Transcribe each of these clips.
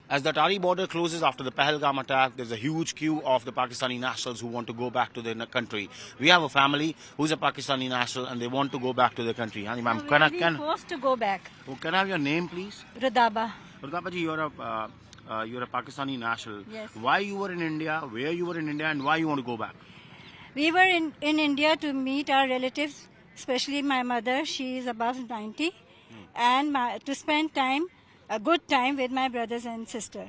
As the Atari border closes after the Pahalgam attack, there's a huge queue of the Pakistani nationals who want to go back to their country. We have a family who's a Pakistani national and they want to go back to their country. Hani, ma'am, We are being forced to go back. can I have your name, please? Radaba. Rudaba ji, you're a Pakistani national. Yes. Why you were in India, where you were in India, and why you want to go back? We were in India to meet our relatives, especially my mother. She is above 90. And to spend time, a good time with my brothers and sister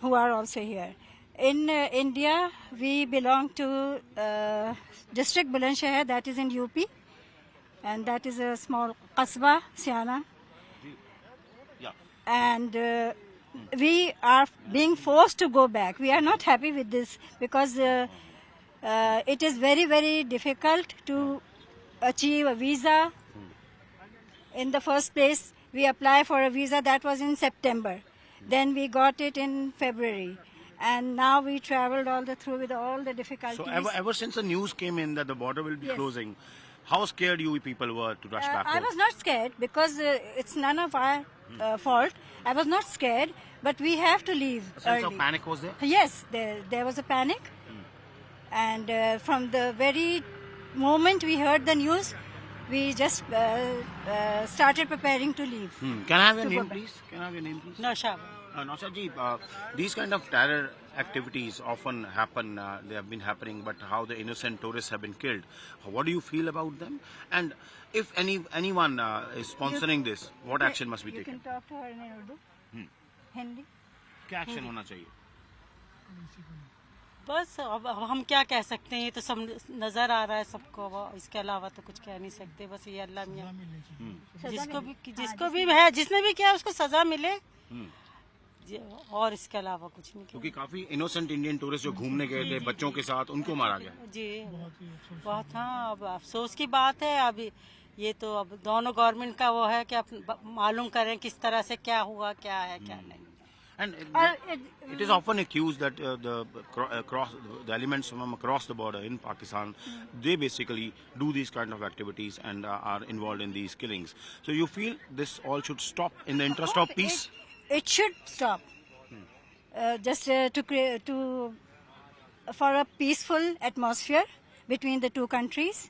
who are also here. In India, we belong to district Bulandshahr, that is in UP. And that is a small qasba, Siana. Yeah. And we are being forced to go back. We are not happy with this because it is very, very difficult to achieve a visa. In the first place, we applied for a visa that was in September. Then we got it in February. And now we traveled all the through with all the difficulties. So ever since the news came in that the border will be Yes. closing, how scared you people were to rush back I home? was not scared because it's none of our fault. I was not scared, but we have to leave A sense early. of panic was there? Yes, there was a panic. And from the very moment we heard the news, we just started preparing to leave. Can I have your To go name, back. please? Can I have your name, please? Naushad. Naushad ji, these kind of terror activities often happen, they have been happening, but how the innocent tourists have been killed. What do you feel about them? And if anyone is sponsoring this, what action must be You taken? can talk to her in Urdu. Hindi. क्या action होना चाहिए? बस अब हम क्या कह सकते हैं, ये तो सब नजर आ रहा है सबको, अब इसके अलावा तो कुछ कह नहीं सकते। बस ये अल्लाह मियां जिसको भी है, जिसने भी किया उसको सजा मिले, और इसके अलावा कुछ नहीं। क्योंकि काफी इनोसेंट इंडियन टूरिस्ट जो घूमने गए थे बच्चों के साथ, उनको मारा गया। जी बहुत, हाँ, अब अफसोस की बात है। अब ये तो अब दोनों गवर्नमेंट का वो है कि अब मालूम करें किस तरह से क्या हुआ, क्या है क्या नहीं। And it is often accused that the elements from across the border in Pakistan, they basically do these kind of activities and are involved in these killings. So you feel this all should stop in the interest of peace? It should stop. Just for a peaceful atmosphere between the two countries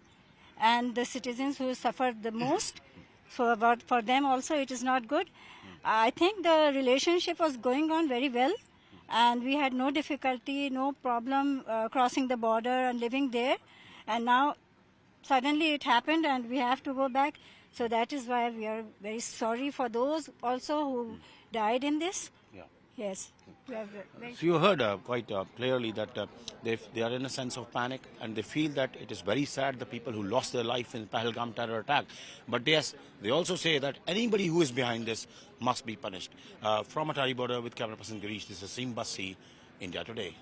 and the citizens who suffered the most. For them also it is not good. I think the relationship was going on very well and we had no difficulty, no problem crossing the border and living there. And now suddenly it happened and we have to go back. So that is why we are very sorry for those also who died in this. Yeah. Yes. We are very So you heard quite clearly that they are in a sense of panic and they feel that it is very sad the people who lost their life in Pahalgam terror attack. But yes, they also say that anybody who is behind this must be punished. From Atari border with camera person Girish, this is Asim Bassi, India Today.